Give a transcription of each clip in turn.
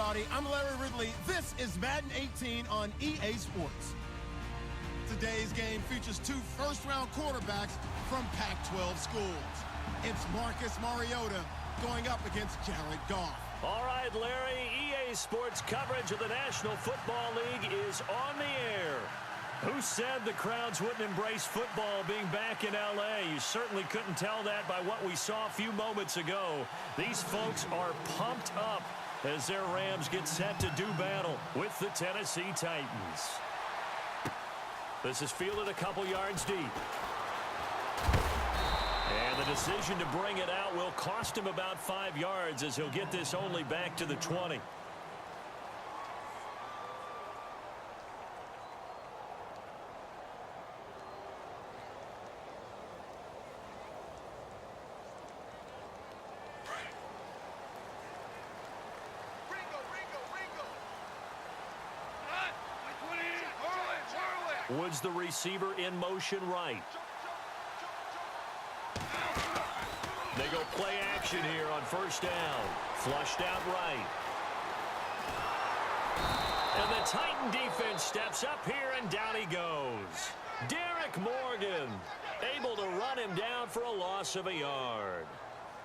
everybody. I'm Larry Ridley. This is Madden 18 on EA Sports. Today's game features two first-round quarterbacks from Pac-12 schools. It's Marcus Mariota going up against Jared Goff. All right, Larry, EA Sports coverage of the National Football League is on the air. Who said the crowds wouldn't embrace football being back in L.A.? You certainly couldn't tell that by what we saw a few moments ago. These folks are pumped up as their Rams get set to do battle with the Tennessee Titans. This is fielded a couple yards deep. And the decision to bring it out will cost him about 5 yards as he'll get this only back to the 20. Woods, the receiver, in motion right. They go play action here on first down. Flushed out right. And the Titan defense steps up here, and down he goes. Derek Morgan able to run him down for a loss of a yard.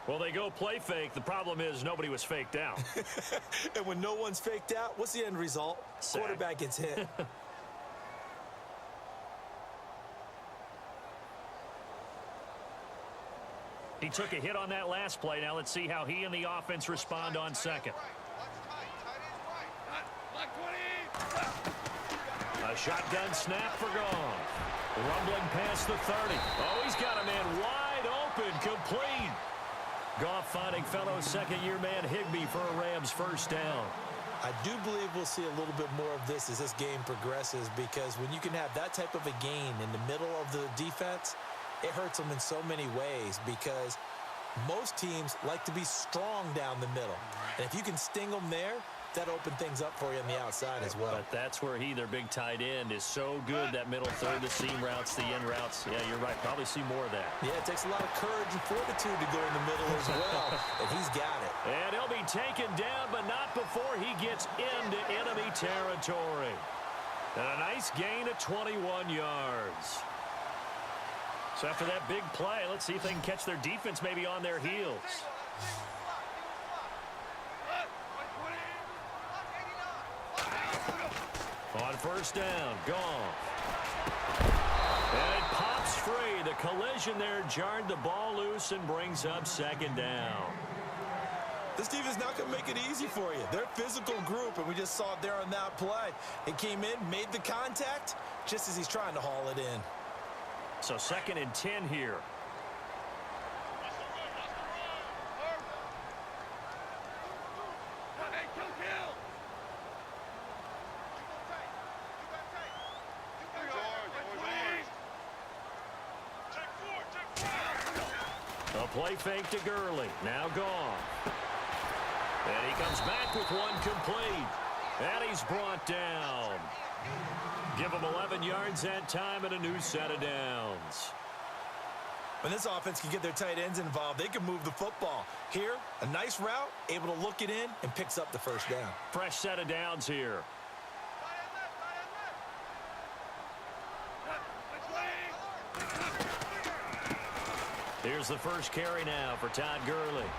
Well, they go play fake. The problem is nobody was faked out. And when no one's faked out, what's the end result? Sack. Quarterback gets hit. He took a hit on that last play. Now let's see how he and the offense respond on second. A shotgun snap for Goff. Rumbling past the 30. Oh, he's got a man wide open, complete. Goff finding fellow second-year man Higbee for a Rams first down. I do believe we'll see a little bit more of this as this game progresses, because when you can have that type of a gain in the middle of the defense, it hurts them in so many ways, because most teams like to be strong down the middle. And if you can sting them there, that opens things up for you on the outside as well. But that's where their big tight end, is so good, that middle third, the seam routes, the in routes. Yeah, you're right. Probably see more of that. Yeah, it takes a lot of courage and fortitude to go in the middle as well. And he's got it. And he'll be taken down, but not before he gets into enemy territory. And a nice gain of 21 yards. So after that big play, let's see if they can catch their defense maybe on their heels. On first down, Goff. And it pops free. The collision there jarred the ball loose and brings up second down. This defense not going to make it easy for you. They're a physical group, and we just saw it there on that play. It came in, made the contact, just as he's trying to haul it in. So 2nd and 10 here. A play fake to Gurley. Now Goff. And he comes back with one complete. And he's brought down. Give him 11 yards that time and a new set of downs. When this offense can get their tight ends involved, they can move the football. Here, a nice route, able to look it in, and picks up the first down. Fresh set of downs here. Here's the first carry now for Todd Gurley.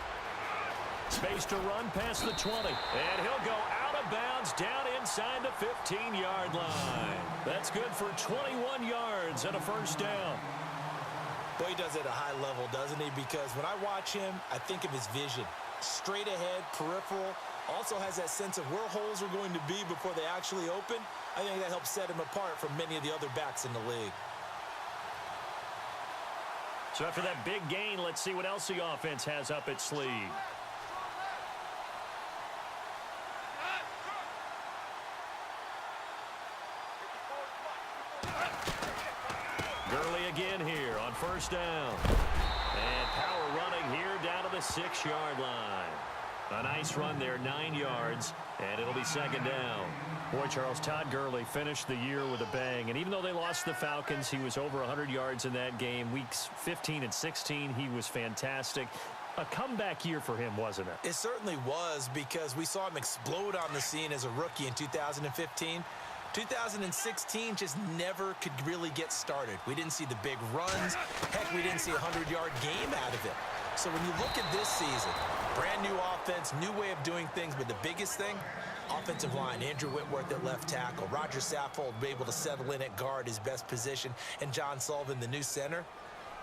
Space to run past the 20. And he'll go out of bounds down inside the 15-yard line. That's good for 21 yards and a first down. Boy, he does it at a high level, doesn't he? Because when I watch him, I think of his vision. Straight ahead, peripheral. Also has that sense of where holes are going to be before they actually open. I think that helps set him apart from many of the other backs in the league. So after that big gain, let's see what else the offense has up its sleeve. Gurley again here on first down. And power running here down to the 6-yard line. A nice run there, 9 yards, and it'll be second down. Boy, Charles, Todd Gurley finished the year with a bang. And even though they lost the Falcons, he was over 100 yards in that game. Weeks 15 and 16, he was fantastic. A comeback year for him, wasn't it? It certainly was, because we saw him explode on the scene as a rookie in 2015. 2016 just never could really get started. We didn't see the big runs. Heck, we didn't see a 100-yard game out of it. So when you look at this season, brand new offense, new way of doing things, but the biggest thing, offensive line, Andrew Whitworth at left tackle, Roger Saffold able to settle in at guard, his best position, and John Sullivan, the new center.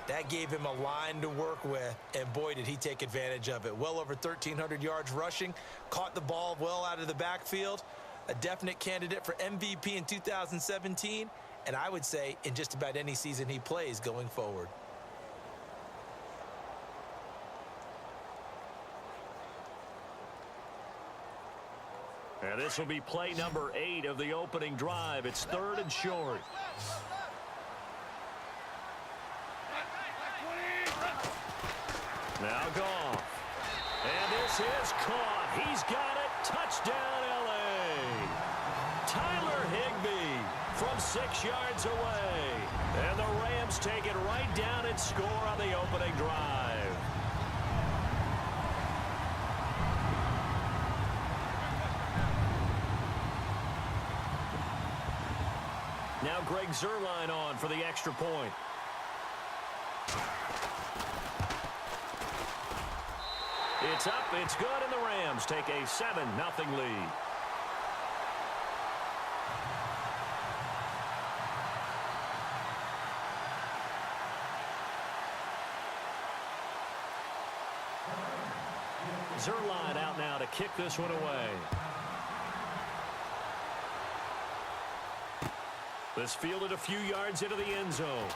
That gave him a line to work with, and boy, did he take advantage of it. Well over 1,300 yards rushing, caught the ball well out of the backfield, a definite candidate for MVP in 2017, and I would say in just about any season he plays going forward. And this will be play number 8 of the opening drive. It's 3rd and short. Now Goff. And this is caught. He's got it. Touchdown, L.A. Tyler Higbee from 6 yards away. And the Rams take it right down and score on the opening drive. Now Greg Zuerlein on for the extra point. It's up, it's good, and the Rams take a 7-0 lead. Zuerlein out now to kick this one away. This fielded a few yards into the end zone.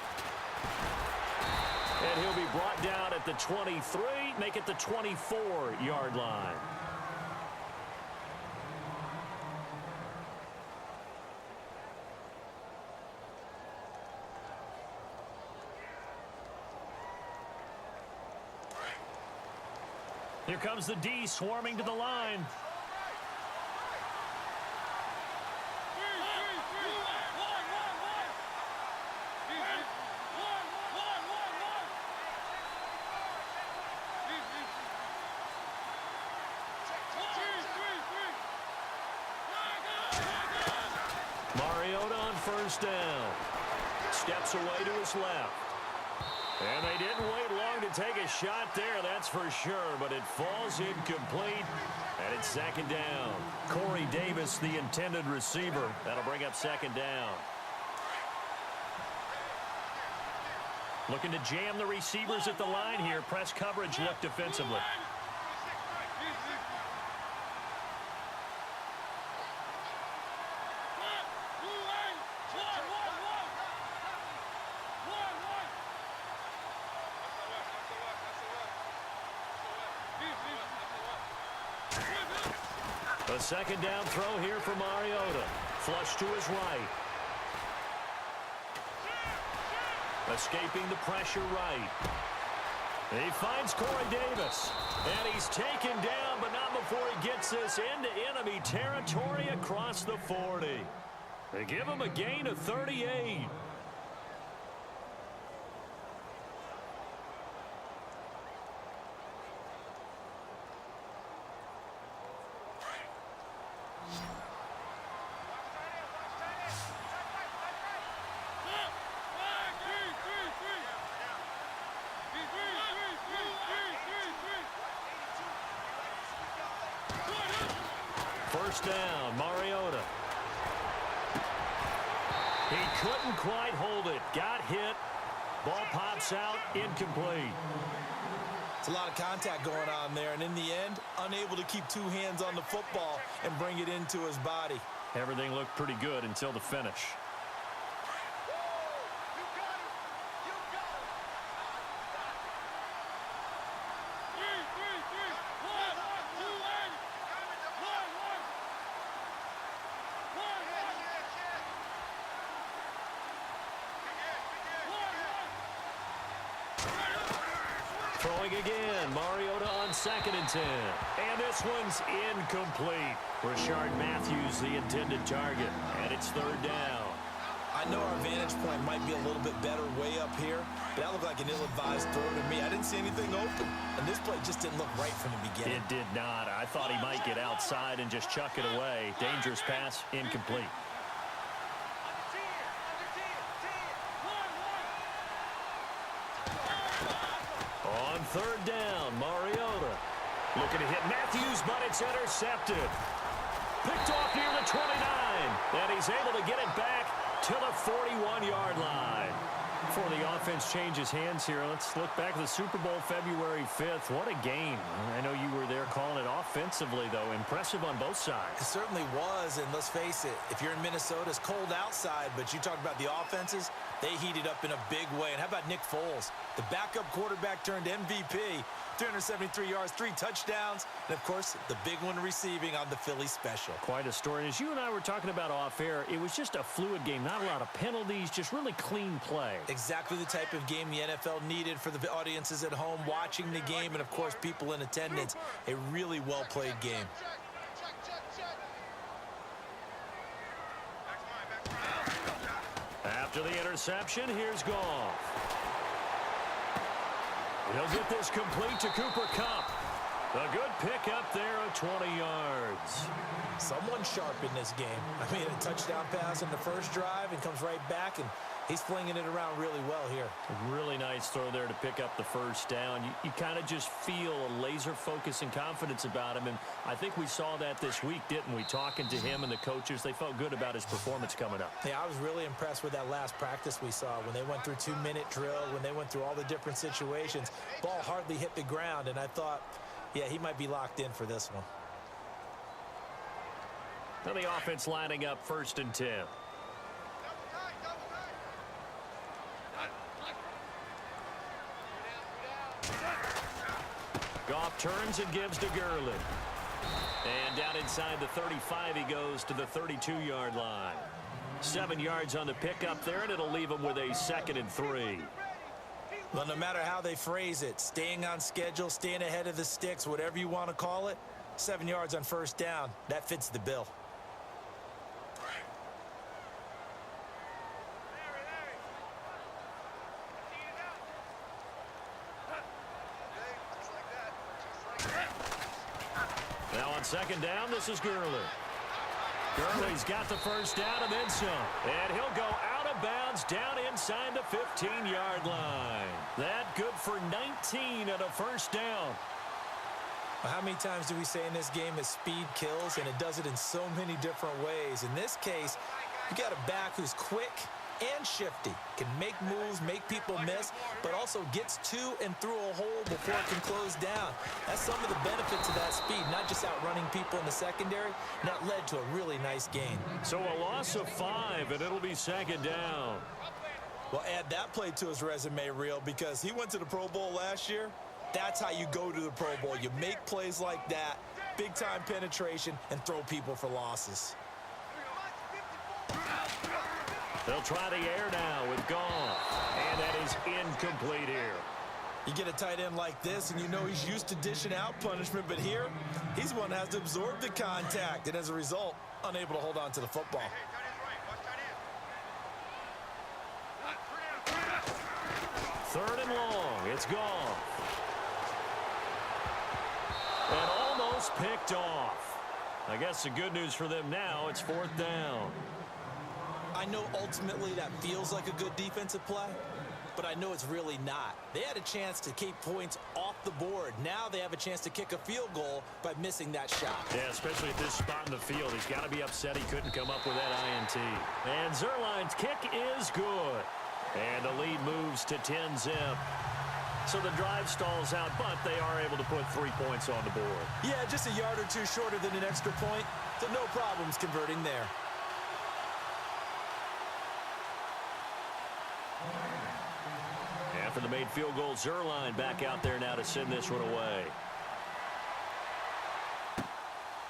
And he'll be brought down at the 23, make it the 24-yard line. Here comes the D swarming to the line. Mariota on first down. Steps away to his left. And they didn't wait long to take a shot there, that's for sure, but it falls incomplete, and it's 2nd down. Corey Davis, the intended receiver. That'll bring up 2nd down. Looking to jam the receivers at the line here. Press coverage look defensively. A 2nd down throw here for Mariota. Flush to his right. Escaping the pressure right. He finds Corey Davis. And he's taken down, but not before he gets this into enemy territory across the 40. They give him a gain of 38. First down, Mariota. He couldn't quite hold it. Got hit. Ball pops out, incomplete. It's a lot of contact going on there, and in the end, unable to keep 2 hands on the football and bring it into his body. Everything looked pretty good until the finish. Throwing again, Mariota on 2nd and 10. And this one's incomplete. Rashard Matthews, the intended target. And it's 3rd down. I know our vantage point might be a little bit better way up here, but that looked like an ill-advised throw to me. I didn't see anything open, and this play just didn't look right from the beginning. It did not. I thought he might get outside and just chuck it away. Dangerous pass, incomplete. On third down, Mariota looking to hit Matthews, but it's intercepted. Picked off near the 29, and he's able to get it back to the 41-yard line. Before the offense changes hands here, let's look back at the Super Bowl February 5th. What a game. I know you were there calling it offensively, though. Impressive on both sides. It certainly was, and let's face it, if you're in Minnesota, it's cold outside, but you talk about the offenses, they heated up in a big way. And how about Nick Foles? The backup quarterback turned MVP, 373 yards, 3 touchdowns, and, of course, the big one receiving on the Philly special. Quite a story. And as you and I were talking about off air, it was just a fluid game. Not a lot of penalties, just really clean play. Exactly the type of game the NFL needed for the audiences at home watching the game and, of course, people in attendance. A really well-played game. After the interception, here's Goff. He'll get this complete to Cooper Kupp. A good pick up there at 20 yards. Someone sharp in this game. I mean, a touchdown pass in the first drive and comes right back, and he's flinging it around really well here. A really nice throw there to pick up the first down. You kind of just feel a laser focus and confidence about him, and I think we saw that this week, didn't we? Talking to him and the coaches, they felt good about his performance coming up. Yeah, I was really impressed with that last practice we saw when they went through 2-minute drill, when they went through all the different situations. Ball hardly hit the ground, and I thought, yeah, he might be locked in for this one. Now the offense lining up 1st and 10. Goff turns and gives to Gurley. And down inside the 35, he goes to the 32-yard line. 7 yards on the pickup there, and it'll leave him with a 2nd and 3. Well, no matter how they phrase it, staying on schedule, staying ahead of the sticks, whatever you want to call it, 7 yards on first down, that fits the bill. Now on 2nd down, this is Gurley. Gurley's got the first down and then some. And he'll go out of bounds down inside the 15-yard line. That good for 19 and a first down. Well, how many times do we say in this game that speed kills, and it does it in so many different ways? In this case, you got a back who's quick and shifty, can make moves, make people miss, but also gets to and through a hole before it can close down. That's some of the benefits of that speed, not just outrunning people in the secondary, and that led to a really nice gain. So a loss of 5, and it'll be 2nd down. Well, add that play to his resume reel, because he went to the Pro Bowl last year. That's how you go to the Pro Bowl. You make plays like that, big-time penetration, and throw people for losses. They'll try the air now with Goff, and that is incomplete here. You get a tight end like this, and you know he's used to dishing out punishment, but here, he's one that has to absorb the contact, and as a result, unable to hold on to the football. 3rd and long, it's Goff. And almost picked off. I guess the good news for them now, it's 4th down. I know ultimately that feels like a good defensive play, but I know it's really not. They had a chance to keep points off the board. Now they have a chance to kick a field goal by missing that shot. Yeah, especially at this spot in the field. He's got to be upset he couldn't come up with that INT. And Zerline's kick is good. And the lead moves to 10-zip. So the drive stalls out, but they are able to put 3 points on the board. Yeah, just a yard or two shorter than an extra point, so no problems converting there. After the made field goal, Zerline back out there now to send this one away.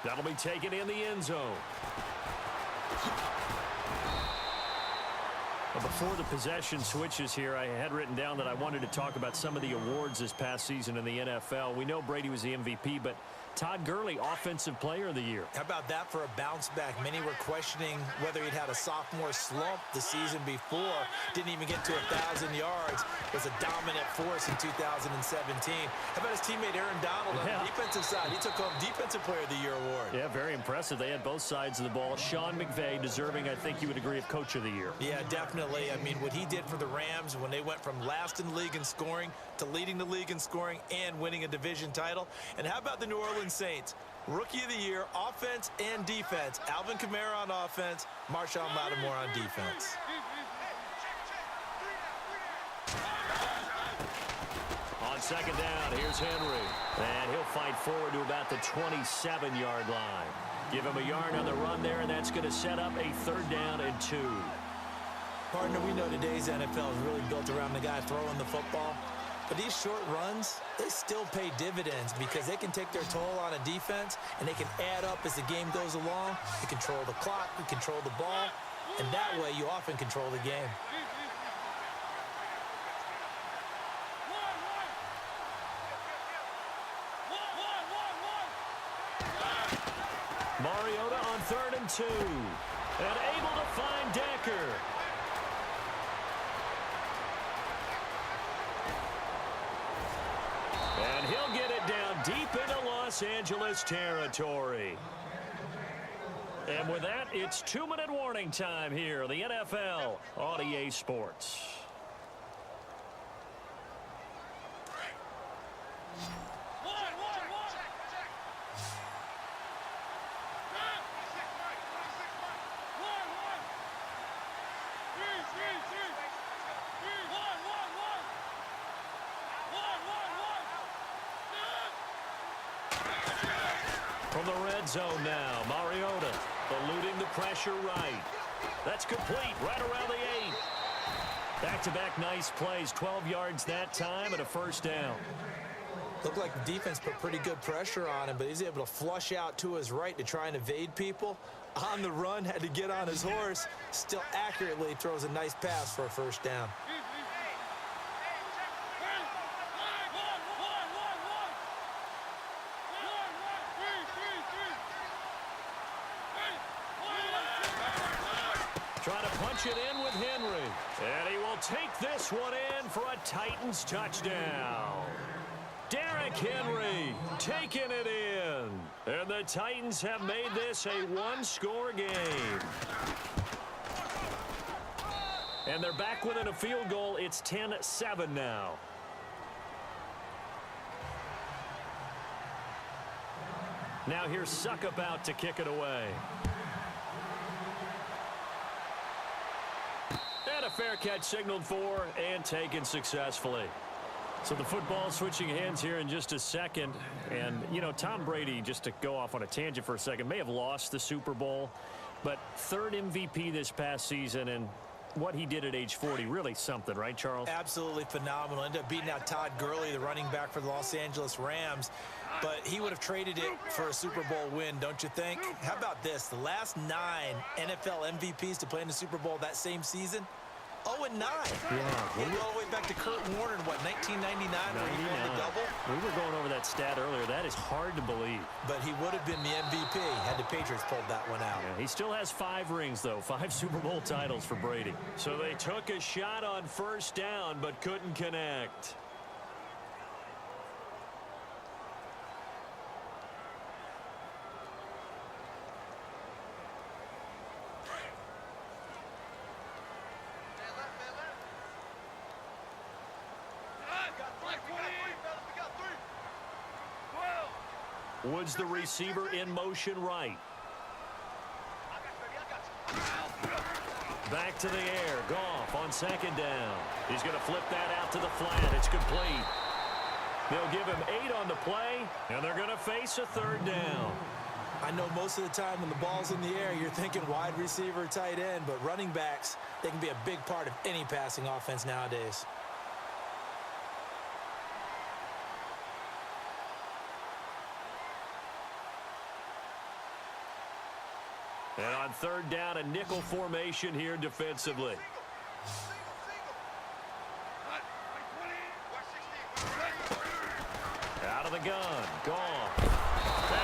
That'll be taken in the end zone. Well, before the possession switches here, I had written down that I wanted to talk about some of the awards this past season in the NFL. We know Brady was the MVP, but Todd Gurley, Offensive Player of the Year. How about that for a bounce back? Many were questioning whether he'd had a sophomore slump the season before. Didn't even get to 1,000 yards. Was a dominant force in 2017. How about his teammate Aaron Donald on the defensive side? He took home Defensive Player of the Year award. Yeah, very impressive. They had both sides of the ball. Sean McVay deserving, I think you would agree, of Coach of the Year. Yeah, definitely. I mean, what he did for the Rams when they went from last in the league in scoring to leading the league in scoring and winning a division title. And how about the New Orleans Saints? Rookie of the Year, offense and defense. Alvin Kamara on offense, Marshawn Lattimore on defense. On second down, here's Henry. And he'll fight forward to about the 27-yard line. Give him a yard on the run there, and that's going to set up a 3rd down and 2. Partner, we know today's NFL is really built around the guy throwing the football. But these short runs, they still pay dividends because they can take their toll on a defense, and they can add up as the game goes along. You control the clock, you control the ball, and that way you often control the game. Mariota on 3rd and 2. And able to find Decker. And he'll get it down deep into Los Angeles territory. And with that, it's 2-minute warning time here, the NFL on EA Sports. From the red zone now, Mariota eluding the pressure right. That's complete right around the 8. Back-to-back nice plays, 12 yards that time and a 1st down. Looked like the defense put pretty good pressure on him, but he's able to flush out to his right to try and evade people. On the run, had to get on his horse. Still accurately throws a nice pass for a 1st down. Trying to punch it in with Henry. And he will take this one in for a Titans touchdown. Derrick Henry taking it in. And the Titans have made this a 1-score game. And they're back within a field goal. It's 10-7 now. Now here's Suckup out to kick it away. And a fair catch signaled for and taken successfully. So the football switching hands here in just a second. And, you know, Tom Brady, just to go off on a tangent for a second, may have lost the Super Bowl, but 3rd MVP this past season, and what he did at age 40, really something, right, Charles? Absolutely phenomenal. Ended up beating out Todd Gurley, the running back for the Los Angeles Rams. But he would have traded it for a Super Bowl win, don't you think? How about this? The last 9 NFL MVPs to play in the Super Bowl that same season, 0-9. Yeah. We'll go all the way back to Kurt Warner in, what, 1999 where he won the double? We were going over that stat earlier. That is hard to believe. But he would have been the MVP had the Patriots pulled that one out. Yeah, he still has 5 rings, though. 5 Super Bowl titles for Brady. So they took a shot on 1st down but couldn't connect. Woods the receiver in motion right. Back to the air. Goff on 2nd down. He's going to flip that out to the flat. It's complete. They'll give him 8 on the play, and they're going to face a 3rd down. I know most of the time when the ball's in the air, you're thinking wide receiver, tight end, but running backs, they can be a big part of any passing offense nowadays. And on 3rd down, a nickel formation here defensively. Out of the gun. Goff.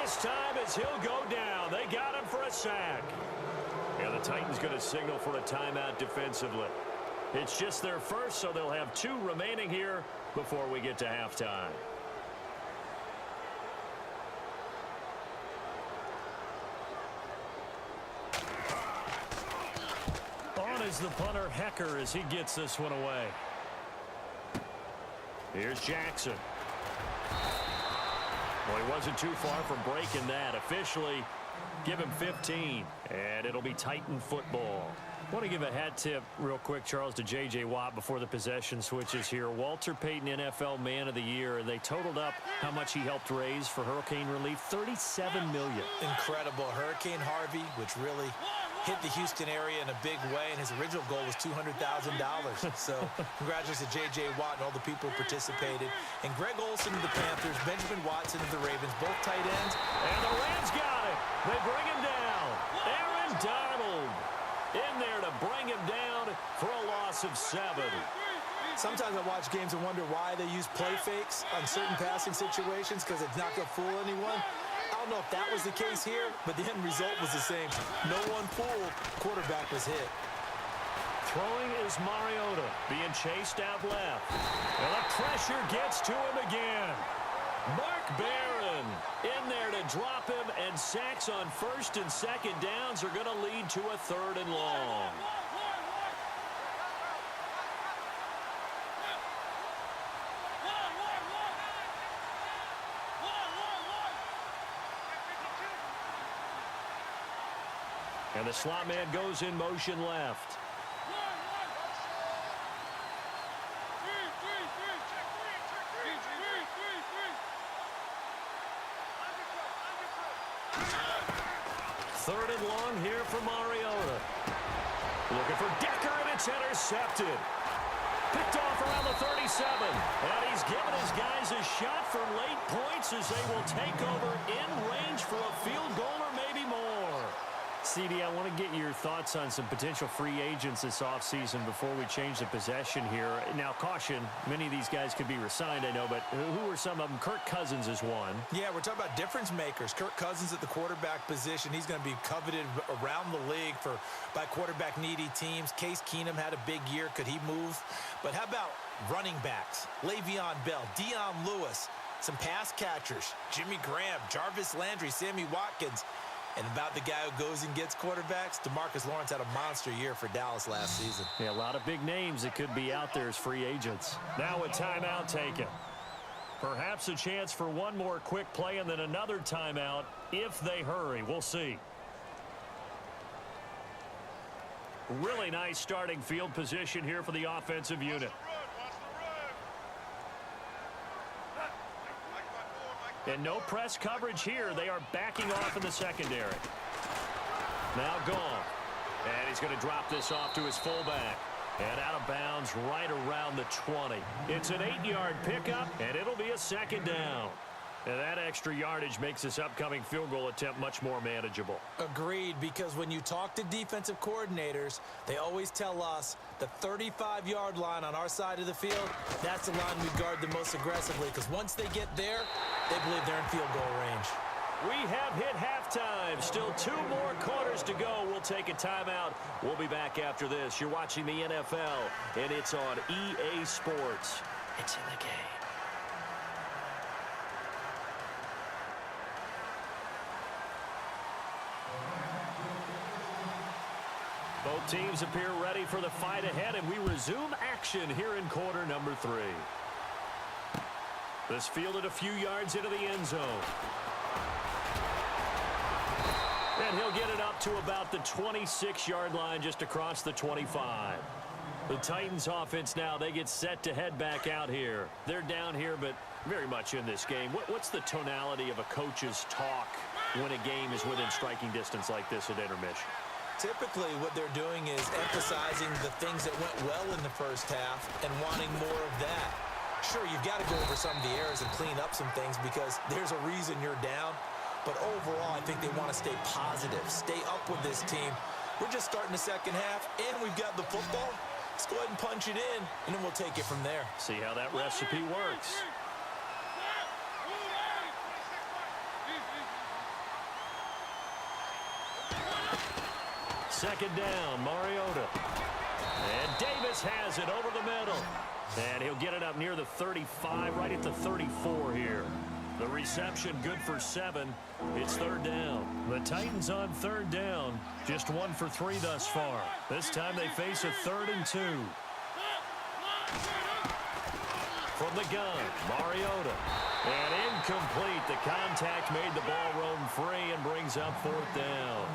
this time as he'll go down. They got him for a sack. And the Titans going to signal for a timeout defensively. It's just their first, so they'll have 2 remaining here before we get to halftime. On is the punter, Hecker, as he gets this one away. Here's Jackson. Well, he wasn't too far from breaking that. Officially, give him 15, and it'll be Titan football. I want to give a hat tip real quick, Charles, to J.J. Watt before the possession switches here. Walter Payton, NFL Man of the Year, and they totaled up how much he helped raise for hurricane relief, $37 million. Incredible. Hurricane Harvey, which really hit the Houston area in a big way, and his original goal was $200,000. So congratulations to J.J. Watt and all the people who participated. And Greg Olsen of the Panthers, Benjamin Watson of the Ravens, both tight ends. And the Rams got it. They bring him down. Aaron Donald in there to bring him down for a loss of 7. Sometimes I watch games and wonder why they use play fakes on certain passing situations, because it's not going to fool anyone. I don't know if that was the case here, but the end result was the same. No one fooled. Quarterback was hit. Throwing is Mariota, being chased out left. And the pressure gets to him again. Mark Barron in there to drop him, and sacks on 1st and 2nd downs are going to lead to a 3rd and long. And the slot man goes in motion left. Third and long here for Mariota. Looking for Decker, and it's intercepted. Picked off around the 37. And he's given his guys a shot for late points as they will take over in range for a field goal or maybe more. CD, I want to get your thoughts on some potential free agents this offseason before we change the possession here. Now, caution, many of these guys could be resigned, I know, but who are some of them? Kirk Cousins is one. Yeah, we're talking about difference makers. Kirk Cousins at the quarterback position. He's going to be coveted around the league by quarterback-needy teams. Case Keenum had a big year. Could he move? But how about running backs? Le'Veon Bell, Dion Lewis, some pass catchers, Jimmy Graham, Jarvis Landry, Sammy Watkins. And about the guy who goes and gets quarterbacks, DeMarcus Lawrence had a monster year for Dallas last season. Yeah, a lot of big names that could be out there as free agents. Now a timeout taken. Perhaps a chance for one more quick play and then another timeout if they hurry. We'll see. Really nice starting field position here for the offensive unit. And no press coverage here. They are backing off in the secondary. Now gone. And he's going to drop this off to his fullback. And out of bounds right around the 20. It's an 8-yard pickup, and it'll be a 2nd down. And that extra yardage makes this upcoming field goal attempt much more manageable. Agreed, because when you talk to defensive coordinators, they always tell us the 35-yard line on our side of the field, that's the line we guard the most aggressively, because once they get there, they believe they're in field goal range. We have hit halftime. Still 2 more quarters to go. We'll take a timeout. We'll be back after this. You're watching the NFL, and it's on EA Sports. It's in the game. Both teams appear ready for the fight ahead, and we resume action here in quarter number 3. This fielded a few yards into the end zone. And he'll get it up to about the 26-yard line, just across the 25. The Titans offense now, they get set to head back out here. They're down here, but very much in this game. What's the tonality of a coach's talk when a game is within striking distance like this at intermission? Typically, what they're doing is emphasizing the things that went well in the first half and wanting more of that. Sure, you've got to go over some of the errors and clean up some things because there's a reason you're down. But overall, I think they want to stay positive, stay up with this team. We're just starting the second half, and we've got the football. Let's go ahead and punch it in, and then we'll take it from there. See how that recipe works. second down, Mariota. And Davis has it over the middle. And he'll get it up near the 35, right at the 34 here. The reception good for 7. It's third down. The Titans on third down. Just 1 for 3 thus far. This time they face a 3rd and 2. From the gun, Mariota. And incomplete. The contact made the ball roam free and brings up 4th down.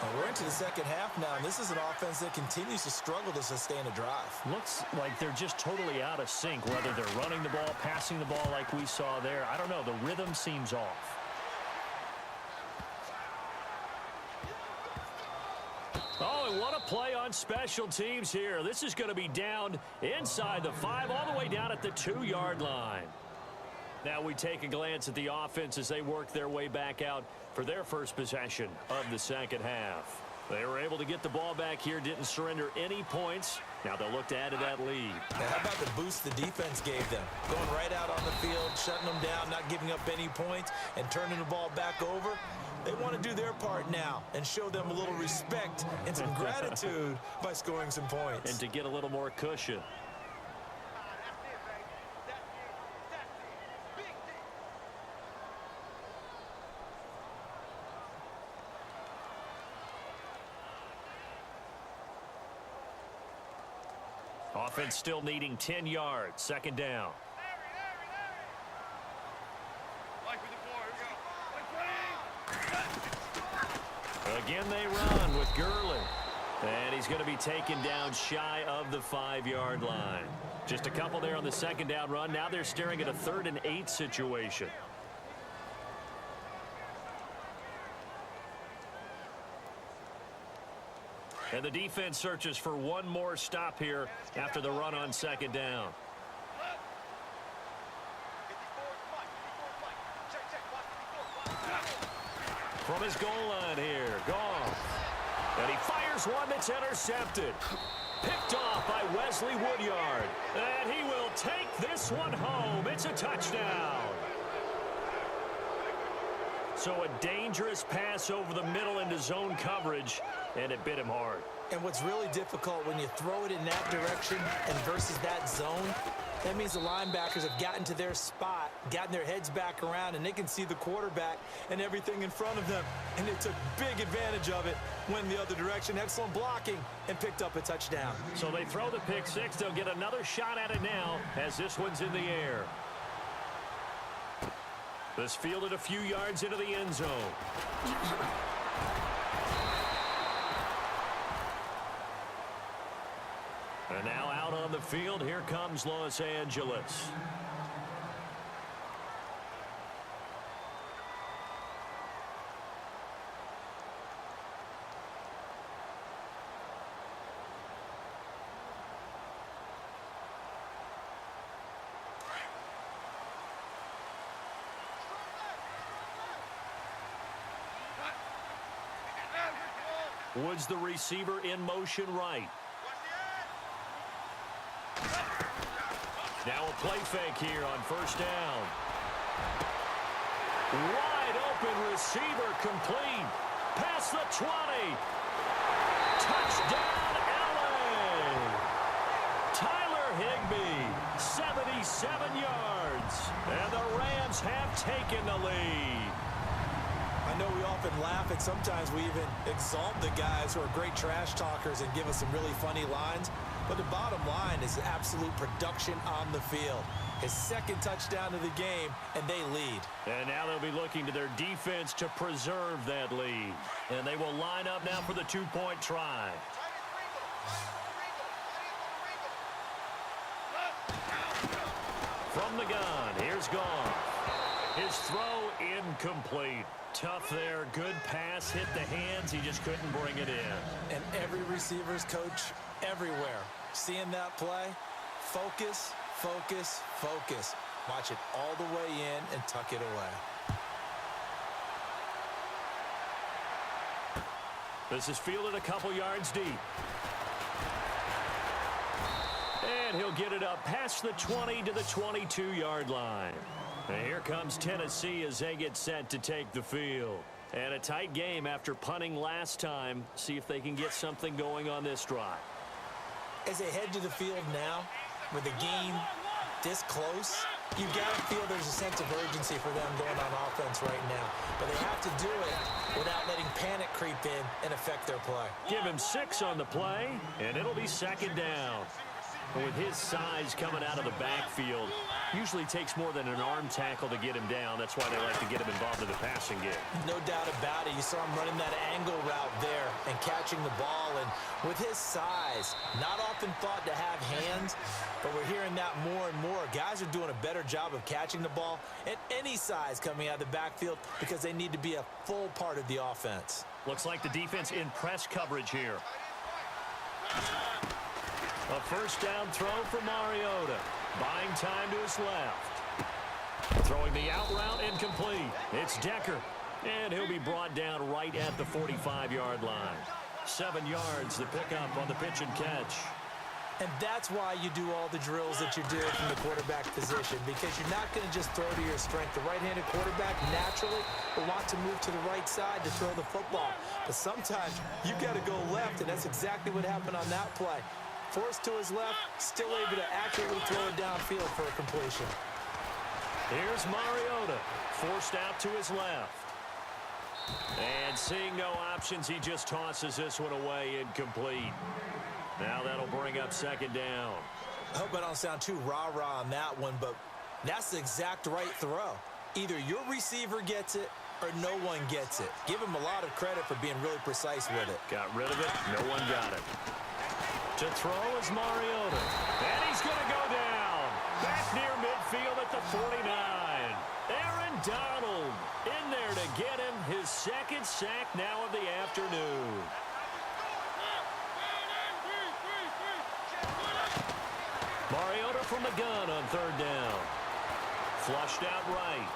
And we're into the second half now, and this is an offense that continues to struggle to sustain a drive. Looks like they're just totally out of sync, whether they're running the ball, passing the ball like we saw there. I don't know. The rhythm seems off. Oh, and what a play on special teams here. This is going to be down inside the 5, all the way down at the 2-yard line. Now we take a glance at the offense as they work their way back out for their first possession of the second half. They were able to get the ball back here, didn't surrender any points. Now they'll look to add to that lead. Now, how about the boost the defense gave them? Going right out on the field, shutting them down, not giving up any points, and turning the ball back over. They want to do their part now and show them a little respect and some gratitude by scoring some points. And to get a little more cushion. Offense still needing 10 yards. Second down. Again they run with Gurley. And he's going to be taken down shy of the 5-yard line. Just a couple there on the second down run. Now they're staring at a 3rd and 8 situation. And the defense searches for one more stop here after the run on second down. From his goal line here, Goff. And he fires one that's intercepted. Picked off by Wesley Woodyard. And he will take this one home. It's a touchdown. So a dangerous pass over the middle into zone coverage, and it bit him hard. And what's really difficult when you throw it in that direction and versus that zone, that means the linebackers have gotten to their spot, gotten their heads back around, and they can see the quarterback and everything in front of them. And they took big advantage of it, went the other direction, excellent blocking, and picked up a touchdown. So they throw the pick six. They'll get another shot at it now as this one's in the air. This fielded a few yards into the end zone. And now out on the field, here comes Los Angeles. Woods the receiver in motion right. Now a play fake here on first down. Wide open receiver complete. Past the 20. Touchdown LA. Tyler Higbee, 77 yards. And the Rams have taken the lead. I know we often laugh, and sometimes we even exalt the guys who are great trash talkers and give us some really funny lines. But the bottom line is absolute production on the field. His second touchdown of the game, and they lead. And now they'll be looking to their defense to preserve that lead. And they will line up now for the two-point try. From the gun, here's Goff. His throw incomplete. Tough there. Good pass. Hit the hands. He just couldn't bring it in. And every receiver's coach everywhere. Seeing that play, focus, focus, focus. Watch it all the way in and tuck it away. This is fielded a couple yards deep. And he'll get it up past the 20 to the 22-yard line. And here comes Tennessee as they get set to take the field. And a tight game after punting last time. See if they can get something going on this drive. As they head to the field now, with the game this close, you've got to feel there's a sense of urgency for them going on offense right now. But they have to do it without letting panic creep in and affect their play. Give him 6 on the play, and it'll be second down. With his size coming out of the backfield, usually takes more than an arm tackle to get him down. That's why they like to get him involved in the passing game. No doubt about it. You saw him running that angle route there and catching the ball. And with his size, not often thought to have hands, but we're hearing that more and more. Guys are doing a better job of catching the ball at any size coming out of the backfield because they need to be a full part of the offense. Looks like the defense in press coverage here. A first down throw for Mariota. Buying time to his left. Throwing the out route incomplete. It's Decker. And he'll be brought down right at the 45-yard line. 7 yards the pickup on the pitch and catch. And that's why you do all the drills that you do from the quarterback position, because you're not going to just throw to your strength. The right-handed quarterback naturally will want to move to the right side to throw the football. But sometimes you've got to go left, and that's exactly what happened on that play. Forced to his left, still able to accurately throw it downfield for a completion. Here's Mariota, forced out to his left. And seeing no options, he just tosses this one away incomplete. Now that'll bring up second down. I hope I don't sound too rah-rah on that one, but that's the exact right throw. Either your receiver gets it or no one gets it. Give him a lot of credit for being really precise with it. Got rid of it. No one got it. To throw is Mariota. And he's going to go down. Back near midfield at the 49. Aaron Donald in there to get him his second sack now of the afternoon. Mariota from the gun on third down. Flushed out right.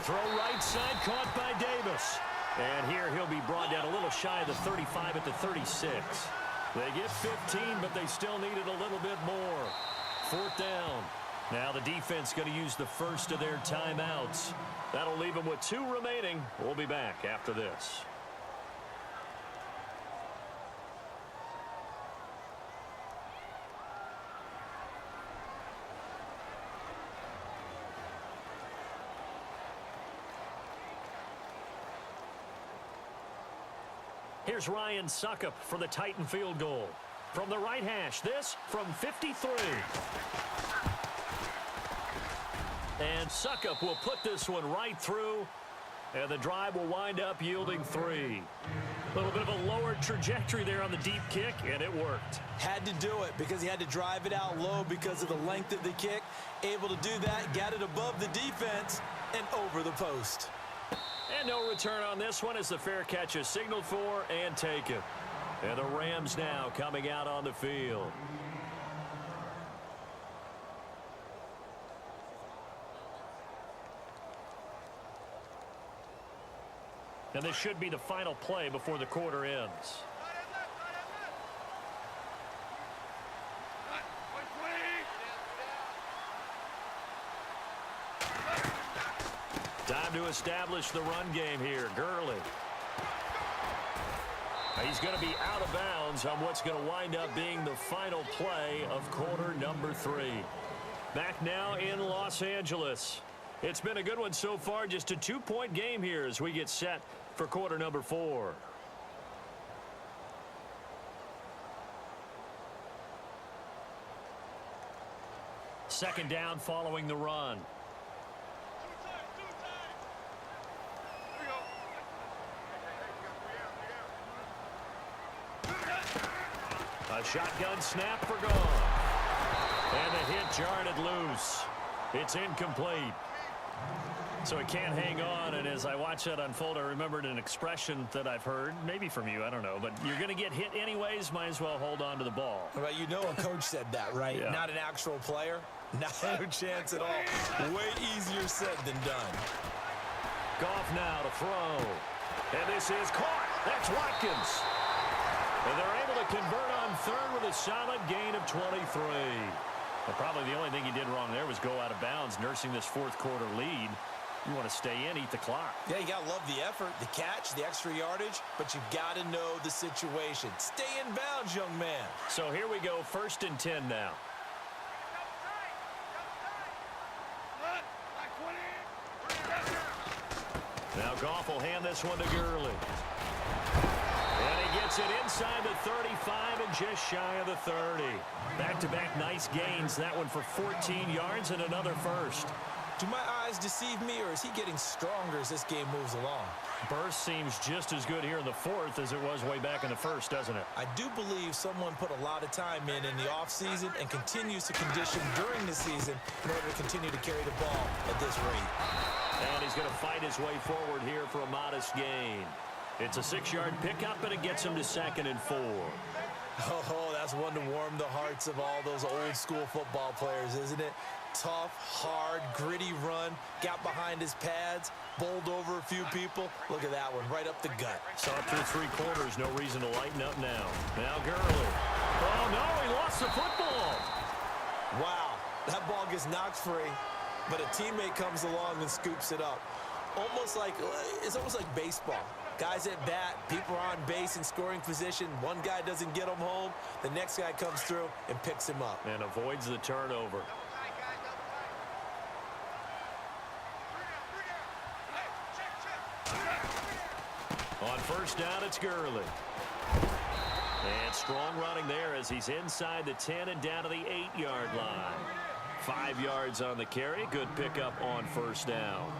Throw right side, caught by Davis. And here he'll be brought down a little shy of the 35 at the 36. They get 15, but they still needed a little bit more. Fourth down. Now the defense going to use the first of their timeouts. That'll leave them with 2 remaining. We'll be back after this. Here's Ryan Suckup for the Titan field goal. From the right hash, this from 53. And Suckup will put this one right through, and the drive will wind up yielding 3. A little bit of a lower trajectory there on the deep kick, and it worked. Had to do it because he had to drive it out low because of the length of the kick. Able to do that, got it above the defense and over the post. And no return on this one as the fair catch is signaled for and taken. And the Rams now coming out on the field. And this should be the final play before the quarter ends. Time to establish the run game here. Gurley. He's going to be out of bounds on what's going to wind up being the final play of quarter number 3. Back now in Los Angeles. It's been a good one so far. Just a 2-point game here as we get set for quarter number 4. Second down following the run. A shotgun snap for gone. And the hit jarred it loose. It's incomplete. So it can't hang on, and as I watch that unfold, I remembered an expression that I've heard, maybe from you, I don't know, but you're going to get hit anyways, might as well hold on to the ball. Well, you know a coach said that, right? Yeah. Not an actual player. No chance at all. Way easier said than done. Goff now to throw. And this is caught. That's Watkins. And they're able to convert on third with a solid gain of 23. But probably the only thing he did wrong there was go out of bounds, nursing this fourth quarter lead. You want to stay in, eat the clock. Yeah, you got to love the effort, the catch, the extra yardage, but you got to know the situation. Stay in bounds, young man. So here we go, 1st and 10 now. Now Goff will hand this one to Gurley. And he gets it inside the 35 and just shy of the 30. Back-to-back nice gains. That one for 14 yards and another first. Do my eyes deceive me, or is he getting stronger as this game moves along? Burst seems just as good here in the 4th as it was way back in the 1st, doesn't it? I do believe someone put a lot of time in the offseason and continues to condition during the season in order to continue to carry the ball at this rate. And he's going to fight his way forward here for a modest gain. It's a 6-yard pickup, and it gets him to 2nd and 4. Oh, that's one to warm the hearts of all those old-school football players, isn't it? Tough, hard, gritty run, got behind his pads, bowled over a few people. Look at that one, right up the gut. Saw it through 3 quarters, no reason to lighten up now. Now Gurley. Oh, no, he lost the football. Wow, that ball gets knocked free, but a teammate comes along and scoops it up. It's almost like baseball. Guys at bat, people are on base in scoring position. One guy doesn't get him home. The next guy comes through and picks him up. And avoids the turnover. On 1st down, it's Gurley. And strong running there as he's inside the 10 and down to the 8-yard line. 5 yards on the carry. Good pickup on 1st down.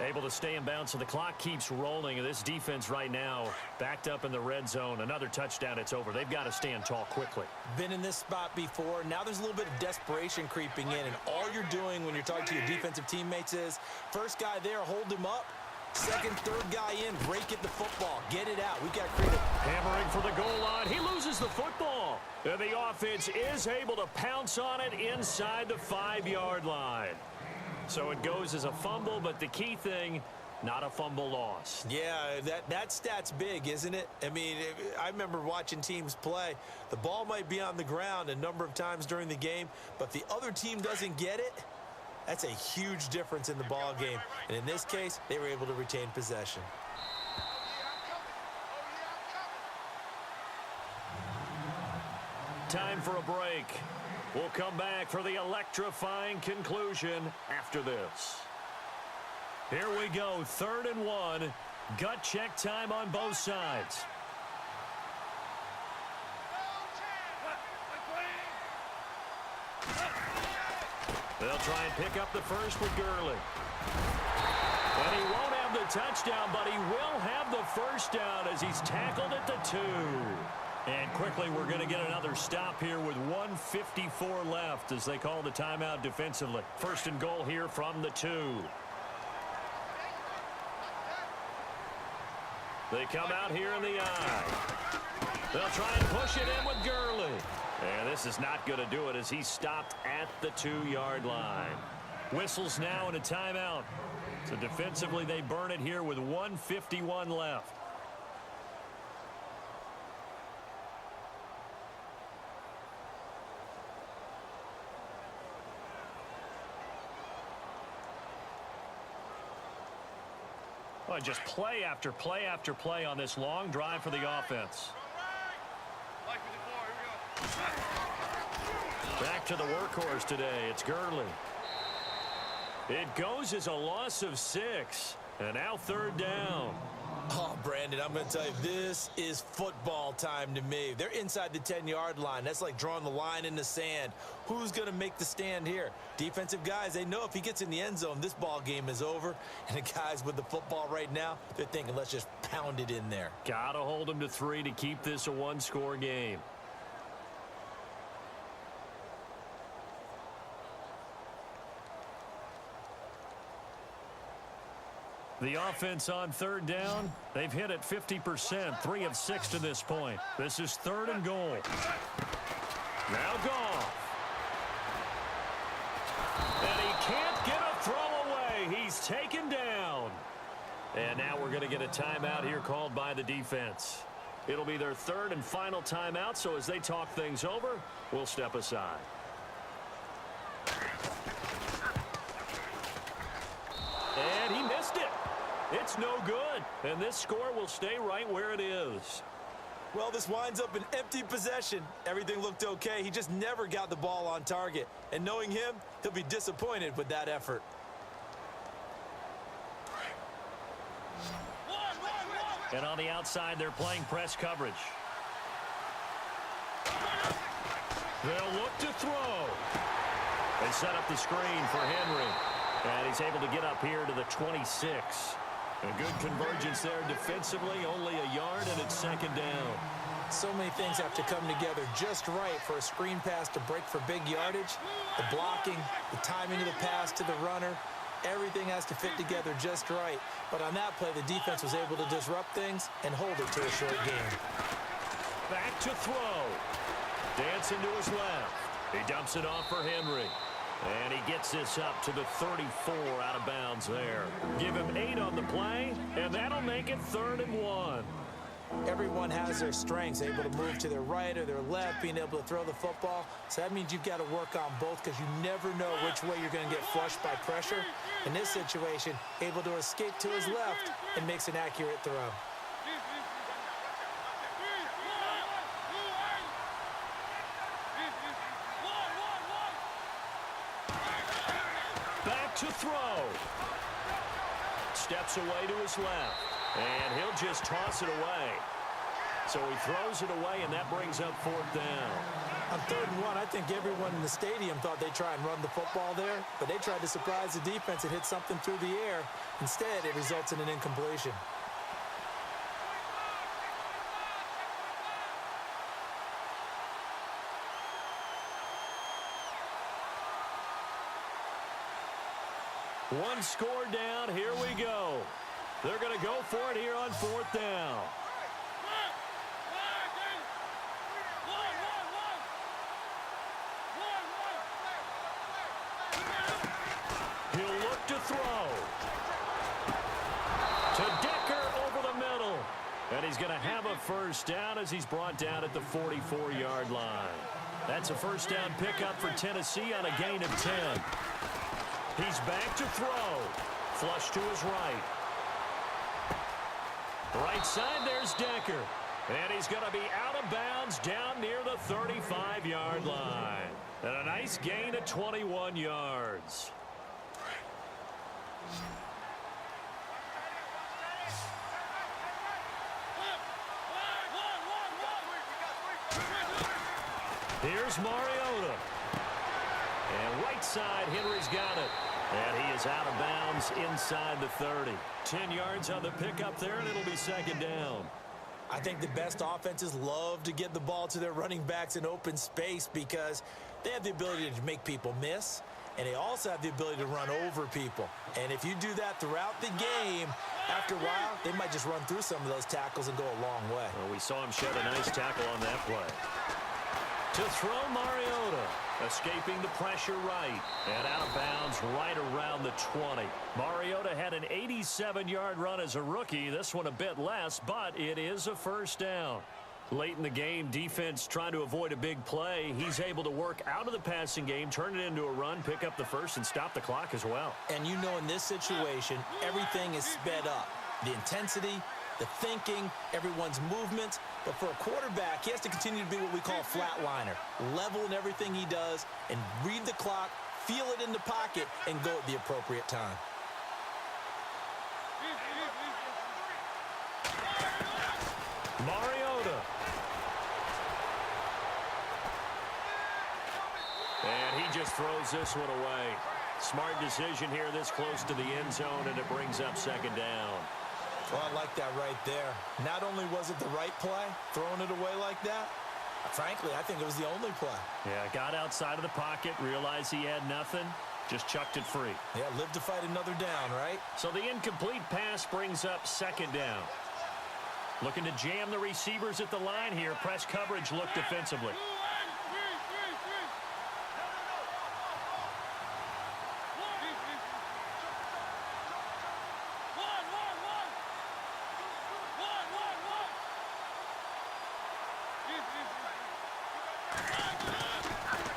Able to stay in bounds, so the clock keeps rolling. And this defense right now backed up in the red zone. Another touchdown, it's over. They've got to stand tall quickly. Been in this spot before. Now there's a little bit of desperation creeping in. And all you're doing when you're talking to your defensive teammates is, first guy there, hold him up. Second, third guy in, break it the football. Get it out. We've got creative. Hammering for the goal line. He loses the football. And the offense is able to pounce on it inside the 5-yard line. So it goes as a fumble, but the key thing, not a fumble loss. Yeah, that stat's big, isn't it? I mean, I remember watching teams play. The ball might be on the ground a number of times during the game, but the other team doesn't get it. That's a huge difference in the ball game. And in this case, they were able to retain possession. Time for a break. We'll come back for the electrifying conclusion after this. Here we go, 3rd and 1. Gut check time on both sides. They'll try and pick up the first with Gurley. And he won't have the touchdown, but he will have the first down as he's tackled at the 2. And quickly, we're going to get another stop here with 1:54 left as they call the timeout defensively. 1st and goal here from the 2. They come out here in the eye. They'll try and push it in with Gurley. And this is not going to do it as he's stopped at the 2-yard line. Whistles now and a timeout. So defensively, they burn it here with 1:51 left. Well, just play after play after play on this long drive for the offense. Back to the workhorse today. It's Gurley. It goes as a loss of 6. And now 3rd down. Oh, Brandon, I'm going to tell you, this is football time to me. They're inside the 10-yard line. That's like drawing the line in the sand. Who's going to make the stand here? Defensive guys, they know if he gets in the end zone, this ball game is over. And the guys with the football right now, they're thinking, let's just pound it in there. Got to hold him to 3 to keep this a 1-score game. The offense on 3rd down, they've hit it 50%, 3 of 6 to this point. This is 3rd and goal. Now Goff. And he can't get a throw away. He's taken down. And now we're going to get a timeout here called by the defense. It'll be their 3rd and final timeout, so as they talk things over, we'll step aside. And he missed It's no good, and this score will stay right where it is. Well, this winds up an empty possession. Everything looked okay. He just never got the ball on target. And knowing him, he'll be disappointed with that effort. And on the outside, they're playing press coverage. They'll look to throw. They set up the screen for Henry. And he's able to get up here to the 26. A good convergence there defensively, only a yard, and it's second down. So many things have to come together just right for a screen pass to break for big yardage. The blocking, the timing of the pass to the runner, everything has to fit together just right. But on that play, the defense was able to disrupt things and hold it to a short game. Back to throw. Dancing to his left. He dumps it off for Henry. And he gets this up to the 34 out of bounds there. Give him 8 on the play, and that'll make it 3rd and 1. Everyone has their strengths, able to move to their right or their left, being able to throw the football. So that means you've got to work on both because you never know which way you're going to get flushed by pressure. In this situation, able to escape to his left and makes an accurate throw. Back to throw. Steps away to his left. And he'll just toss it away. So he throws it away, and that brings up 4th down. On 3rd and 1, I think everyone in the stadium thought they'd try and run the football there, but they tried to surprise the defense and hit something through the air. Instead, it results in an incompletion. One score down. Here we go. They're going to go for it here on 4th down. He'll look to throw. To Decker over the middle. And he's going to have a first down as he's brought down at the 44-yard line. That's a first down pickup for Tennessee on a gain of 10. He's back to throw. Flush to his right. Right side, there's Decker. And he's going to be out of bounds down near the 35-yard line. And a nice gain of 21 yards. Here's Mariota. And right side, Henry's got it. And he is out of bounds inside the 30. 10 yards on the pickup there, and it'll be second down. I think the best offenses love to get the ball to their running backs in open space because they have the ability to make people miss, and they also have the ability to run over people. And if you do that throughout the game, after a while, they might just run through some of those tackles and go a long way. Well, we saw him shed a nice tackle on that play. To throw, Mariota, escaping the pressure right, and out of bounds right around the 20. Mariota had an 87-yard run as a rookie. This one a bit less, but it is a first down. Late in the game, defense trying to avoid a big play. He's able to work out of the passing game, turn it into a run, pick up the first, and stop the clock as well. And you know in this situation, everything is sped up. The intensity, the thinking, everyone's movements. But for a quarterback, he has to continue to be what we call a flatliner. Level in everything he does and read the clock, feel it in the pocket, and go at the appropriate time. Mariota. And he just throws this one away. Smart decision here this close to the end zone, and it brings up second down. Well, I like that right there. Not only was it the right play, throwing it away like that, frankly, I think it was the only play. Yeah, got outside of the pocket, realized he had nothing, just chucked it free. Yeah, live to fight another down, right? So the incomplete pass brings up second down. Looking to jam the receivers at the line here. Press coverage look defensively.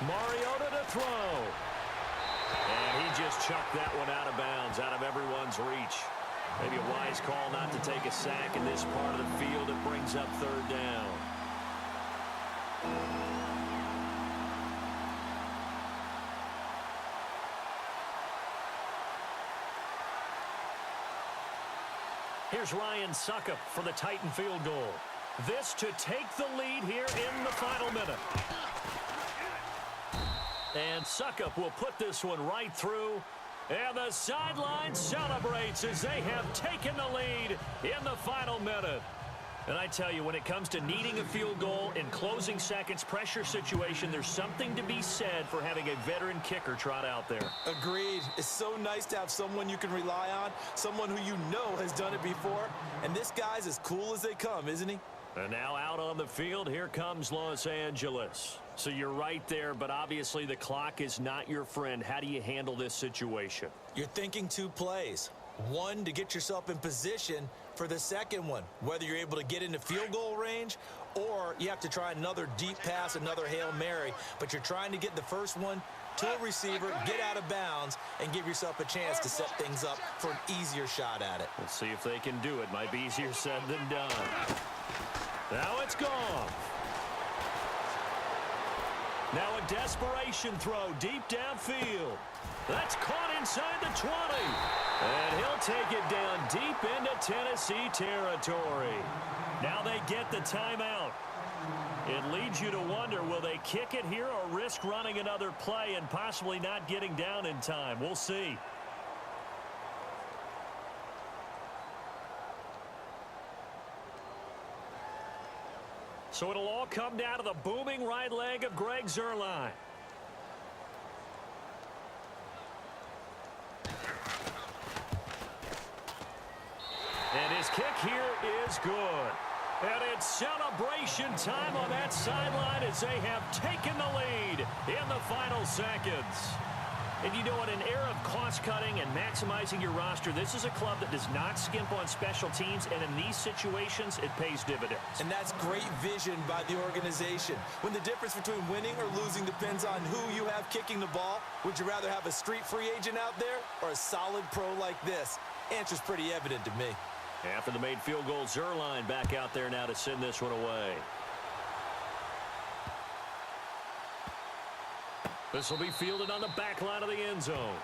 Mariota to throw. And he just chucked that one out of bounds, out of everyone's reach. Maybe a wise call not to take a sack in this part of the field. It brings up third down. Here's Ryan Suckup for the Titan field goal. This to take the lead here in the final minute. And Suckup will put this one right through. And the sideline celebrates as they have taken the lead in the final minute. And I tell you, when it comes to needing a field goal in closing seconds pressure situation, there's something to be said for having a veteran kicker trot out there. Agreed. It's so nice to have someone you can rely on, someone who you know has done it before. And this guy's as cool as they come, isn't he? And now out on the field, here comes Los Angeles. So you're right there, but obviously the clock is not your friend. How do you handle this situation? You're thinking two plays. One, to get yourself in position for the second one, whether you're able to get into field goal range or you have to try another deep pass, another Hail Mary. But you're trying to get the first one to a receiver, get out of bounds, and give yourself a chance to set things up for an easier shot at it. We'll see if they can do it. Might be easier said than done. Now it's gone. Now a desperation throw deep downfield. That's caught inside the 20. And he'll take it down deep into Tennessee territory. Now they get the timeout. It leads you to wonder, will they kick it here or risk running another play and possibly not getting down in time? We'll see. So it'll all come down to the booming right leg of Greg Zuerlein. And his kick here is good. And it's celebration time on that sideline as they have taken the lead in the final seconds. And you know, in an era of cost-cutting and maximizing your roster, this is a club that does not skimp on special teams, and in these situations, it pays dividends. And that's great vision by the organization. When the difference between winning or losing depends on who you have kicking the ball, would you rather have a street free agent out there or a solid pro like this? Answer's pretty evident to me. After the made field goal, Zuerlein back out there now to send this one away. This will be fielded on the back line of the end zone.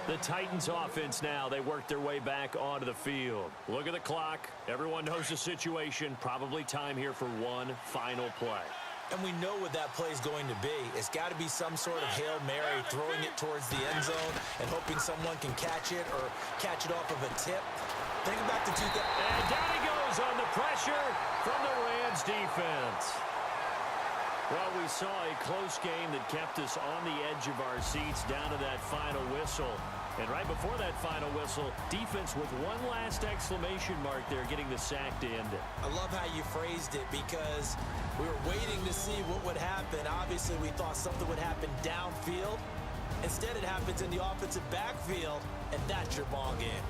The Titans offense now, they work their way back onto the field. Look at the clock. Everyone knows the situation. Probably time here for one final play. And we know what that play is going to be. It's got to be some sort of Hail Mary, throwing it towards the end zone and hoping someone can catch it or catch it off of a tip. Think back to 2000. And down he goes on the pressure from the Rams defense. Well, we saw a close game that kept us on the edge of our seats down to that final whistle. And right before that final whistle, defense with one last exclamation mark there, getting the sack to end it. I love how you phrased it because we were waiting to see what would happen. Obviously, we thought something would happen downfield. Instead, it happens in the offensive backfield, and that's your ball game.